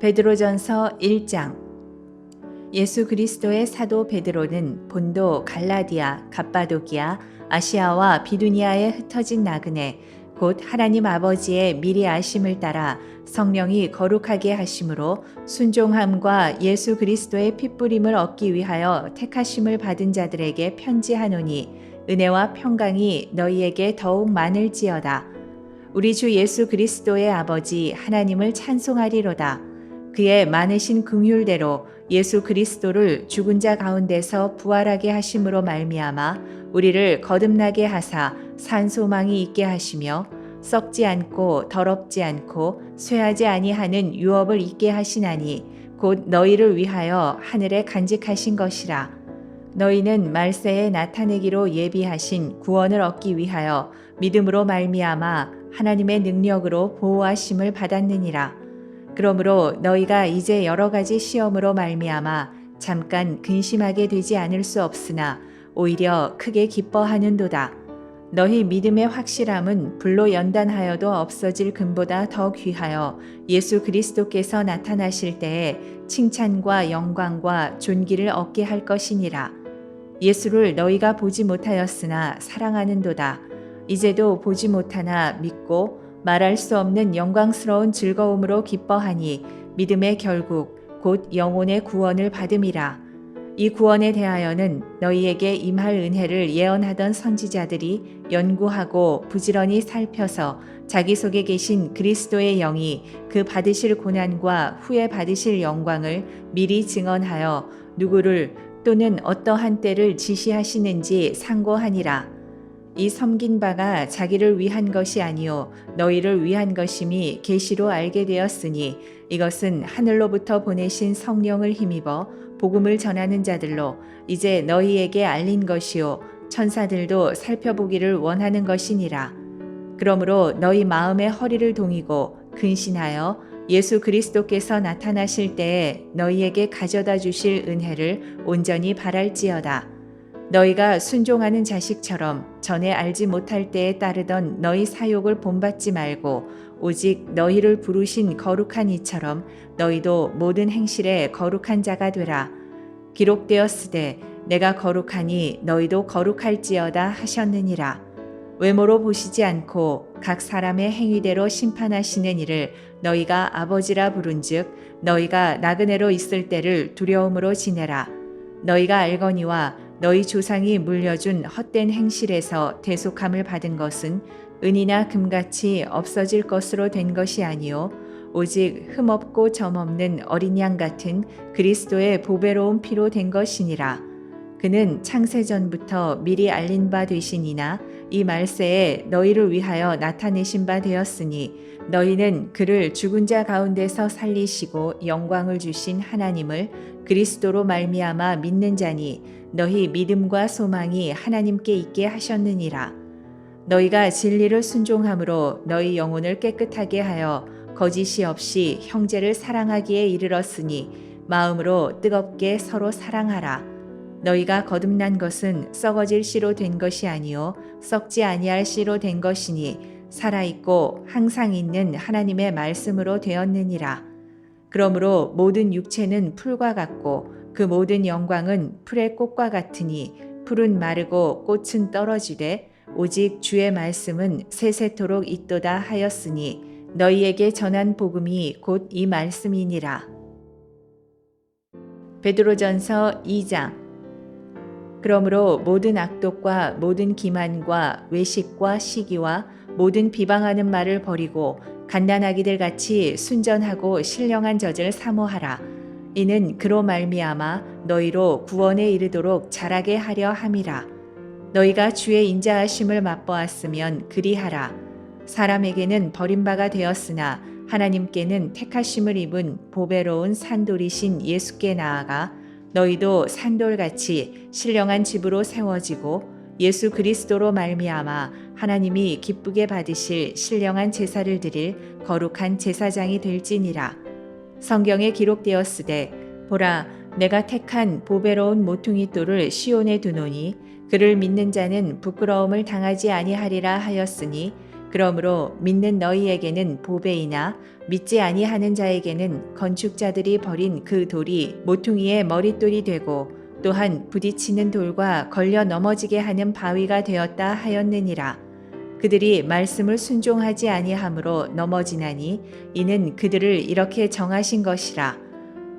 베드로전서 1장. 예수 그리스도의 사도 베드로는 본도 갈라디아, 갑바도기아, 아시아와 비두니아에 흩어진 나그네 곧 하나님 아버지의 미리 아심을 따라 성령이 거룩하게 하심으로 순종함과 예수 그리스도의 핏부림을 얻기 위하여 택하심을 받은 자들에게 편지하노니 은혜와 평강이 너희에게 더욱 많을지어다. 우리 주 예수 그리스도의 아버지 하나님을 찬송하리로다. 그의 많으신 긍휼대로 예수 그리스도를 죽은 자 가운데서 부활하게 하심으로 말미암아 우리를 거듭나게 하사 산 소망이 있게 하시며 썩지 않고 더럽지 않고 쇠하지 아니하는 유업을 있게 하시나니 곧 너희를 위하여 하늘에 간직하신 것이라. 너희는 말세에 나타내기로 예비하신 구원을 얻기 위하여 믿음으로 말미암아 하나님의 능력으로 보호하심을 받았느니라. 그러므로 너희가 이제 여러 가지 시험으로 말미암아 잠깐 근심하게 되지 않을 수 없으나 오히려 크게 기뻐하는도다. 너희 믿음의 확실함은 불로 연단하여도 없어질 금보다 더 귀하여 예수 그리스도께서 나타나실 때에 칭찬과 영광과 존귀를 얻게 할 것이니라. 예수를 너희가 보지 못하였으나 사랑하는도다. 이제도 보지 못하나 믿고 말할 수 없는 영광스러운 즐거움으로 기뻐하니 믿음의 결국 곧 영혼의 구원을 받음이라. 이 구원에 대하여는 너희에게 임할 은혜를 예언하던 선지자들이 연구하고 부지런히 살펴서 자기 속에 계신 그리스도의 영이 그 받으실 고난과 후에 받으실 영광을 미리 증언하여 누구를 또는 어떠한 때를 지시하시는지 상고하니라. 이 섬긴 바가 자기를 위한 것이 아니요 너희를 위한 것임이 계시로 알게 되었으니 이것은 하늘로부터 보내신 성령을 힘입어 복음을 전하는 자들로 이제 너희에게 알린 것이요 천사들도 살펴보기를 원하는 것이니라. 그러므로 너희 마음의 허리를 동이고 근신하여 예수 그리스도께서 나타나실 때에 너희에게 가져다 주실 은혜를 온전히 바랄지어다. 너희가 순종하는 자식처럼 전에 알지 못할 때에 따르던 너희 사욕을 본받지 말고 오직 너희를 부르신 거룩한 이처럼 너희도 모든 행실에 거룩한 자가 되라. 기록되었으되 내가 거룩하니 너희도 거룩할지어다 하셨느니라. 외모로 보시지 않고 각 사람의 행위대로 심판하시는 이를 너희가 아버지라 부른즉 너희가 나그네로 있을 때를 두려움으로 지내라. 너희가 알거니와 너희 조상이 물려준 헛된 행실에서 대속함을 받은 것은 은이나 금같이 없어질 것으로 된 것이 아니요 오직 흠없고 점없는 어린 양 같은 그리스도의 보배로운 피로 된 것이니라. 그는 창세전부터 미리 알린 바 되시니나 이 말세에 너희를 위하여 나타내신 바 되었으니 너희는 그를 죽은 자 가운데서 살리시고 영광을 주신 하나님을 그리스도로 말미암아 믿는 자니 너희 믿음과 소망이 하나님께 있게 하셨느니라. 너희가 진리를 순종함으로 너희 영혼을 깨끗하게 하여 거짓이 없이 형제를 사랑하기에 이르렀으니 마음으로 뜨겁게 서로 사랑하라. 너희가 거듭난 것은 썩어질 씨로 된 것이 아니요 썩지 아니할 씨로 된 것이니 살아있고 항상 있는 하나님의 말씀으로 되었느니라. 그러므로 모든 육체는 풀과 같고 그 모든 영광은 풀의 꽃과 같으니 풀은 마르고 꽃은 떨어지되 오직 주의 말씀은 세세토록 있도다 하였으니 너희에게 전한 복음이 곧 이 말씀이니라. 베드로전서 2장. 그러므로 모든 악독과 모든 기만과 외식과 시기와 모든 비방하는 말을 버리고 갓난아기들 같이 순전하고 신령한 젖을 사모하라. 이는 그로 말미암아 너희로 구원에 이르도록 자라게 하려 함이라. 너희가 주의 인자하심을 맛보았으면 그리하라. 사람에게는 버림바가 되었으나 하나님께는 택하심을 입은 보배로운 산돌이신 예수께 나아가 너희도 산돌같이 신령한 집으로 세워지고 예수 그리스도로 말미암아 하나님이 기쁘게 받으실 신령한 제사를 드릴 거룩한 제사장이 될지니라. 성경에 기록되었으되 보라 내가 택한 보배로운 모퉁이 돌을 시온에 두노니 그를 믿는 자는 부끄러움을 당하지 아니하리라 하였으니 그러므로 믿는 너희에게는 보배이나 믿지 아니하는 자에게는 건축자들이 버린 그 돌이 모퉁이의 머릿돌이 되고 또한 부딪히는 돌과 걸려 넘어지게 하는 바위가 되었다 하였느니라. 그들이 말씀을 순종하지 아니하므로 넘어지나니 이는 그들을 이렇게 정하신 것이라.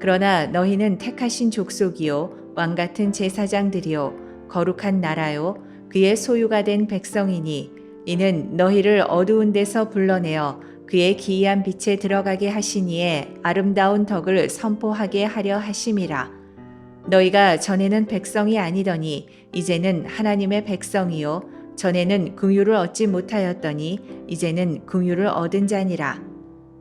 그러나 너희는 택하신 족속이요 왕 같은 제사장들이요 거룩한 나라요 그의 소유가 된 백성이니 이는 너희를 어두운 데서 불러내어 그의 기이한 빛에 들어가게 하시니에 아름다운 덕을 선포하게 하려 하심이라. 너희가 전에는 백성이 아니더니 이제는 하나님의 백성이요 전에는 긍휼을 얻지 못하였더니 이제는 긍휼을 얻은 자니라.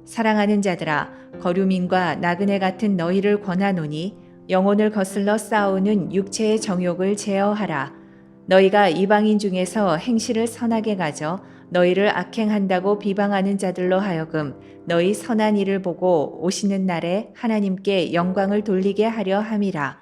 사랑하는 자들아 거류민과 나그네 같은 너희를 권하노니 영혼을 거슬러 싸우는 육체의 정욕을 제어하라. 너희가 이방인 중에서 행실을 선하게 가져 너희를 악행한다고 비방하는 자들로 하여금 너희 선한 일을 보고 오시는 날에 하나님께 영광을 돌리게 하려 함이라.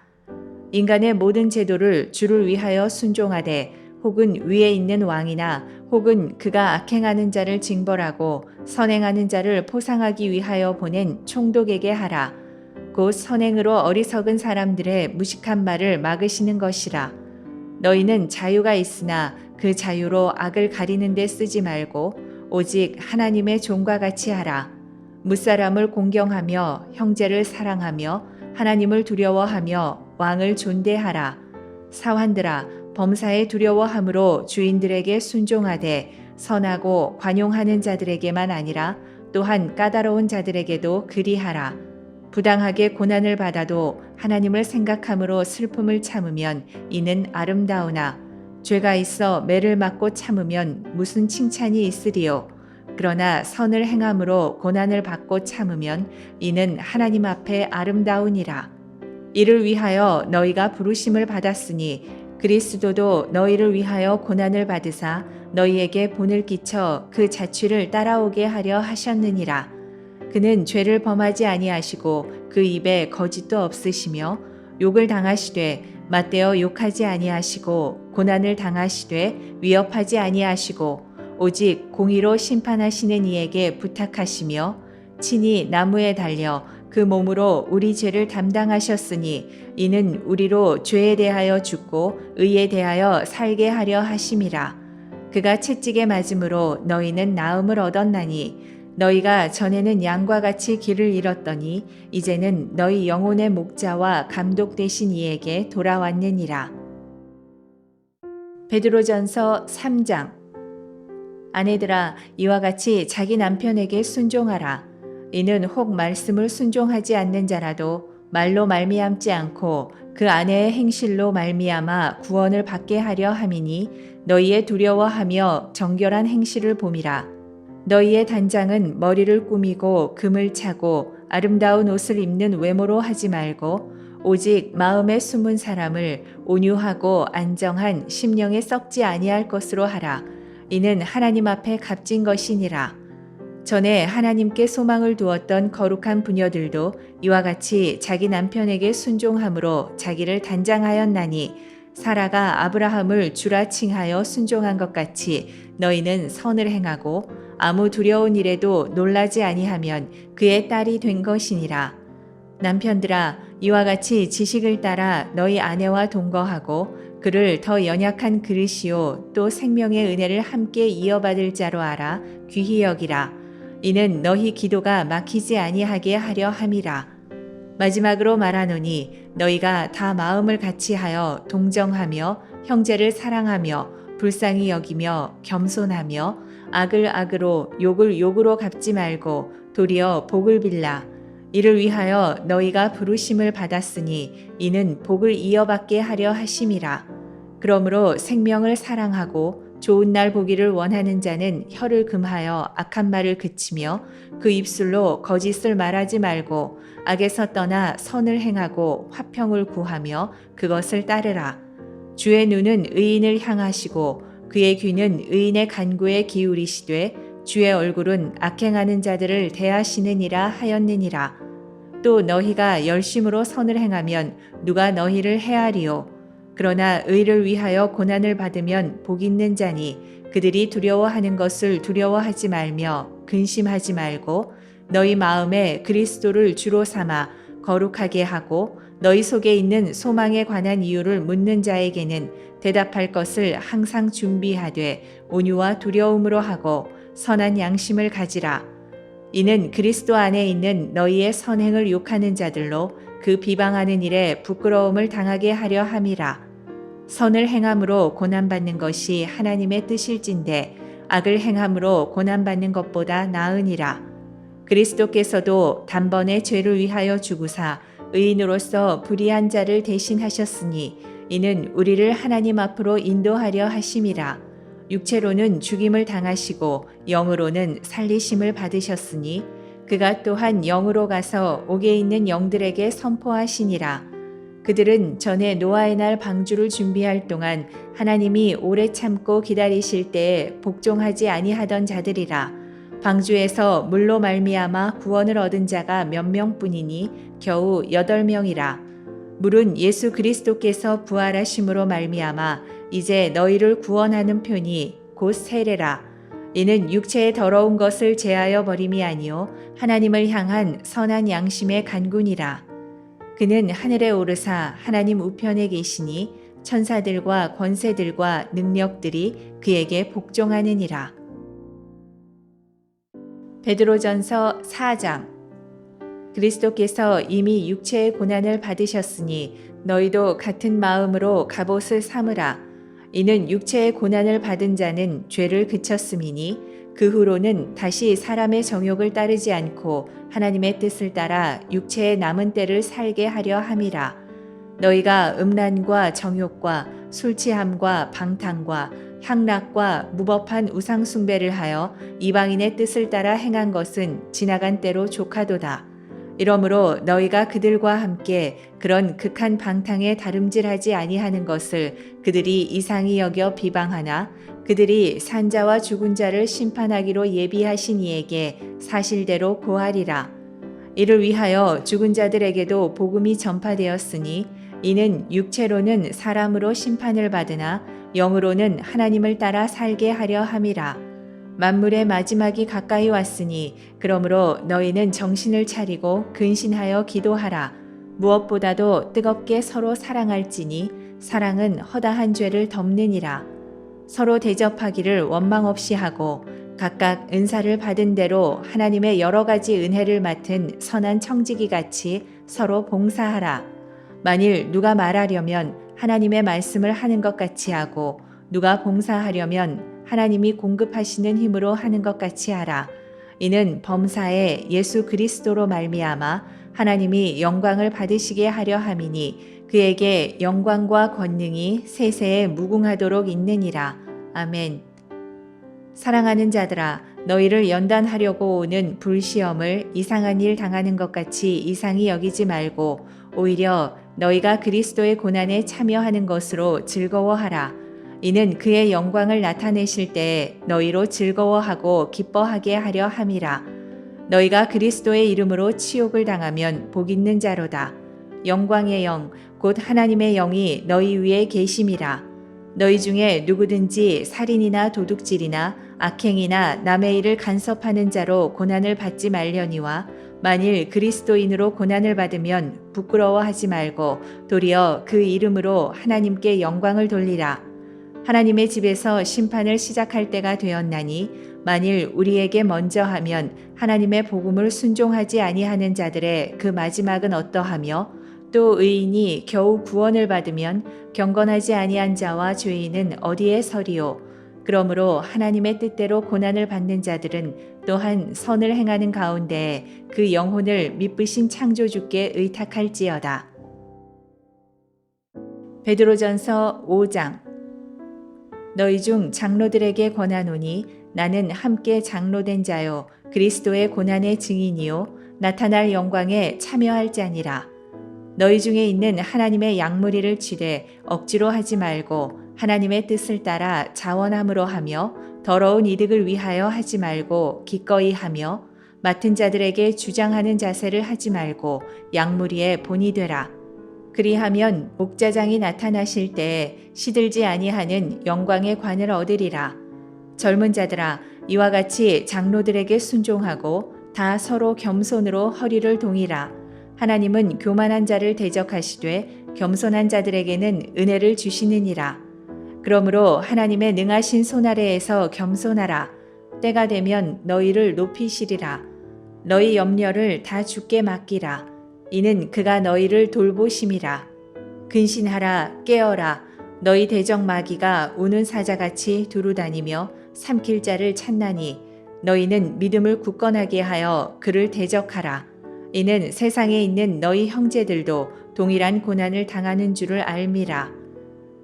인간의 모든 제도를 주를 위하여 순종하되 혹은 위에 있는 왕이나 혹은 그가 악행하는 자를 징벌하고 선행하는 자를 포상하기 위하여 보낸 총독에게 하라. 곧 선행으로 어리석은 사람들의 무식한 말을 막으시는 것이라. 너희는 자유가 있으나 그 자유로 악을 가리는 데 쓰지 말고 오직 하나님의 종과 같이 하라. 무사람을 공경하며 형제를 사랑하며 하나님을 두려워하며 왕을 존대하라. 사환들아 범사에 두려워함으로 주인들에게 순종하되 선하고 관용하는 자들에게만 아니라 또한 까다로운 자들에게도 그리하라. 부당하게 고난을 받아도 하나님을 생각함으로 슬픔을 참으면 이는 아름다우나 죄가 있어 매를 맞고 참으면 무슨 칭찬이 있으리요. 그러나 선을 행함으로 고난을 받고 참으면 이는 하나님 앞에 아름다우니라. 이를 위하여 너희가 부르심을 받았으니 그리스도도 너희를 위하여 고난을 받으사 너희에게 본을 끼쳐 그 자취를 따라오게 하려 하셨느니라. 그는 죄를 범하지 아니하시고 그 입에 거짓도 없으시며 욕을 당하시되 맞대어 욕하지 아니하시고 고난을 당하시되 위협하지 아니하시고 오직 공의로 심판하시는 이에게 부탁하시며 친히 나무에 달려 그 몸으로 우리 죄를 담당하셨으니 이는 우리로 죄에 대하여 죽고 의에 대하여 살게 하려 하심이라. 그가 채찍에 맞음으로 너희는 나음을 얻었나니 너희가 전에는 양과 같이 길을 잃었더니 이제는 너희 영혼의 목자와 감독 되신 이에게 돌아왔느니라. 베드로전서 3장. 아내들아 이와 같이 자기 남편에게 순종하라. 이는 혹 말씀을 순종하지 않는 자라도 말로 말미암지 않고 그 아내의 행실로 말미암아 구원을 받게 하려 함이니 너희의 두려워하며 정결한 행실을 봄이라. 너희의 단장은 머리를 꾸미고 금을 차고 아름다운 옷을 입는 외모로 하지 말고 오직 마음에 숨은 사람을 온유하고 안정한 심령에 썩지 아니할 것으로 하라. 이는 하나님 앞에 값진 것이니라. 전에 하나님께 소망을 두었던 거룩한 부녀들도 이와 같이 자기 남편에게 순종함으로 자기를 단장하였나니 사라가 아브라함을 주라 칭하여 순종한 것 같이 너희는 선을 행하고 아무 두려운 일에도 놀라지 아니하면 그의 딸이 된 것이니라. 남편들아 이와 같이 지식을 따라 너희 아내와 동거하고 그를 더 연약한 그릇이요 또 생명의 은혜를 함께 이어받을 자로 알아 귀히 여기라. 이는 너희 기도가 막히지 아니하게 하려 함이라. 마지막으로 말하노니 너희가 다 마음을 같이하여 동정하며 형제를 사랑하며 불쌍히 여기며 겸손하며 악을 악으로 욕을 욕으로 갚지 말고 도리어 복을 빌라. 이를 위하여 너희가 부르심을 받았으니 이는 복을 이어받게 하려 하심이라. 그러므로 생명을 사랑하고 좋은 날 보기를 원하는 자는 혀를 금하여 악한 말을 그치며 그 입술로 거짓을 말하지 말고 악에서 떠나 선을 행하고 화평을 구하며 그것을 따르라. 주의 눈은 의인을 향하시고 그의 귀는 의인의 간구에 기울이시되 주의 얼굴은 악행하는 자들을 대하시느니라 하였느니라. 또 너희가 열심으로 선을 행하면 누가 너희를 해하리요. 그러나 의를 위하여 고난을 받으면 복 있는 자니 그들이 두려워하는 것을 두려워하지 말며 근심하지 말고 너희 마음에 그리스도를 주로 삼아 거룩하게 하고 너희 속에 있는 소망에 관한 이유를 묻는 자에게는 대답할 것을 항상 준비하되 온유와 두려움으로 하고 선한 양심을 가지라. 이는 그리스도 안에 있는 너희의 선행을 욕하는 자들로 그 비방하는 일에 부끄러움을 당하게 하려 함이라. 선을 행함으로 고난받는 것이 하나님의 뜻일진데 악을 행함으로 고난받는 것보다 나으니라. 그리스도께서도 단번에 죄를 위하여 죽으사 의인으로서 불의한 자를 대신하셨으니 이는 우리를 하나님 앞으로 인도하려 하심이라. 육체로는 죽임을 당하시고 영으로는 살리심을 받으셨으니 그가 또한 영으로 가서 옥에 있는 영들에게 선포하시니라. 그들은 전에 노아의 날 방주를 준비할 동안 하나님이 오래 참고 기다리실 때에 복종하지 아니하던 자들이라. 방주에서 물로 말미암아 구원을 얻은 자가 몇 명뿐이니 겨우 8명이라. 물은 예수 그리스도께서 부활하심으로 말미암아 이제 너희를 구원하는 편이 곧 세례라. 이는 육체의 더러운 것을 제하여 버림이 아니요 하나님을 향한 선한 양심의 간군이라. 그는 하늘에 오르사 하나님 우편에 계시니 천사들과 권세들과 능력들이 그에게 복종하느니라. 베드로전서 4장. 그리스도께서 이미 육체의 고난을 받으셨으니 너희도 같은 마음으로 갑옷을 삼으라. 이는 육체의 고난을 받은 자는 죄를 그쳤음이니 그 후로는 다시 사람의 정욕을 따르지 않고 하나님의 뜻을 따라 육체의 남은 때를 살게 하려 함이라. 너희가 음란과 정욕과 술 취함과 방탕과 향락과 무법한 우상 숭배를 하여 이방인의 뜻을 따라 행한 것은 지나간 때로 족하도다. 이러므로 너희가 그들과 함께 그런 극한 방탕에 다름질하지 아니하는 것을 그들이 이상히 여겨 비방하나 그들이 산자와 죽은 자를 심판하기로 예비하신 이에게 사실대로 고하리라. 이를 위하여 죽은 자들에게도 복음이 전파되었으니 이는 육체로는 사람으로 심판을 받으나 영으로는 하나님을 따라 살게 하려 함이라. 만물의 마지막이 가까이 왔으니 그러므로 너희는 정신을 차리고 근신하여 기도하라. 무엇보다도 뜨겁게 서로 사랑할지니 사랑은 허다한 죄를 덮느니라. 서로 대접하기를 원망 없이 하고 각각 은사를 받은 대로 하나님의 여러 가지 은혜를 맡은 선한 청지기 같이 서로 봉사하라. 만일 누가 말하려면 하나님의 말씀을 하는 것 같이 하고 누가 봉사하려면 하나님이 공급하시는 힘으로 하는 것 같이 하라. 이는 범사에 예수 그리스도로 말미암아 하나님이 영광을 받으시게 하려 함이니 그에게 영광과 권능이 세세에 무궁하도록 있느니라. 아멘. 사랑하는 자들아, 너희를 연단하려고 오는 불시험을 이상한 일 당하는 것 같이 이상히 여기지 말고 오히려 너희가 그리스도의 고난에 참여하는 것으로 즐거워하라. 이는 그의 영광을 나타내실 때에 너희로 즐거워하고 기뻐하게 하려 함이라. 너희가 그리스도의 이름으로 치욕을 당하면 복 있는 자로다. 영광의 영, 곧 하나님의 영이 너희 위에 계심이라. 너희 중에 누구든지 살인이나 도둑질이나 악행이나 남의 일을 간섭하는 자로 고난을 받지 말려니와 만일 그리스도인으로 고난을 받으면 부끄러워하지 말고 도리어 그 이름으로 하나님께 영광을 돌리라. 하나님의 집에서 심판을 시작할 때가 되었나니 만일 우리에게 먼저 하면 하나님의 복음을 순종하지 아니하는 자들의 그 마지막은 어떠하며 또 의인이 겨우 구원을 받으면 경건하지 아니한 자와 죄인은 어디에 서리요. 그러므로 하나님의 뜻대로 고난을 받는 자들은 또한 선을 행하는 가운데 그 영혼을 미쁘신 창조주께 의탁할지어다. 베드로전서 5장. 너희 중 장로들에게 권하노니 나는 함께 장로된 자요 그리스도의 고난의 증인이요 나타날 영광에 참여할 자니라. 너희 중에 있는 하나님의 양무리를 치되 억지로 하지 말고 하나님의 뜻을 따라 자원함으로 하며 더러운 이득을 위하여 하지 말고 기꺼이 하며 맡은 자들에게 주장하는 자세를 하지 말고 양무리의 본이 되라. 그리하면 목자장이 나타나실 때에 시들지 아니하는 영광의 관을 얻으리라. 젊은 자들아, 이와 같이 장로들에게 순종하고 다 서로 겸손으로 허리를 동이라. 하나님은 교만한 자를 대적하시되 겸손한 자들에게는 은혜를 주시느니라. 그러므로 하나님의 능하신 손 아래에서 겸손하라. 때가 되면 너희를 높이시리라. 너희 염려를 다 주께 맡기라. 이는 그가 너희를 돌보심이라. 근신하라, 깨어라. 너희 대적 마귀가 우는 사자같이 두루다니며 삼킬 자를 찾나니 너희는 믿음을 굳건하게 하여 그를 대적하라. 이는 세상에 있는 너희 형제들도 동일한 고난을 당하는 줄을 알미라.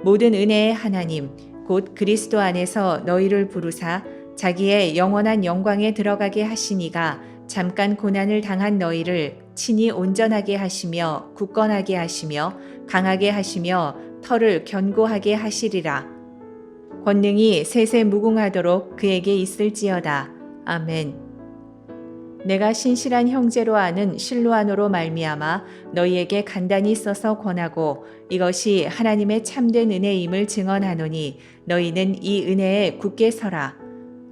모든 은혜의 하나님 곧 그리스도 안에서 너희를 부르사 자기의 영원한 영광에 들어가게 하시니가 잠깐 고난을 당한 너희를 친히 온전하게 하시며 굳건하게 하시며 강하게 하시며 터를 견고하게 하시리라. 권능이 세세 무궁하도록 그에게 있을지어다. 아멘. 내가 신실한 형제로 아는 실로아노로 말미암아 너희에게 간단히 써서 권하고 이것이 하나님의 참된 은혜임을 증언하노니 너희는 이 은혜에 굳게 서라.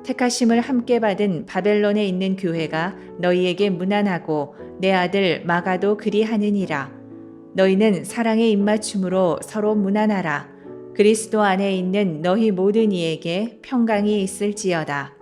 택하심을 함께 받은 바벨론에 있는 교회가 너희에게 문안하고 내 아들 마가도 그리하느니라. 너희는 사랑의 입맞춤으로 서로 문안하라. 그리스도 안에 있는 너희 모든 이에게 평강이 있을지어다.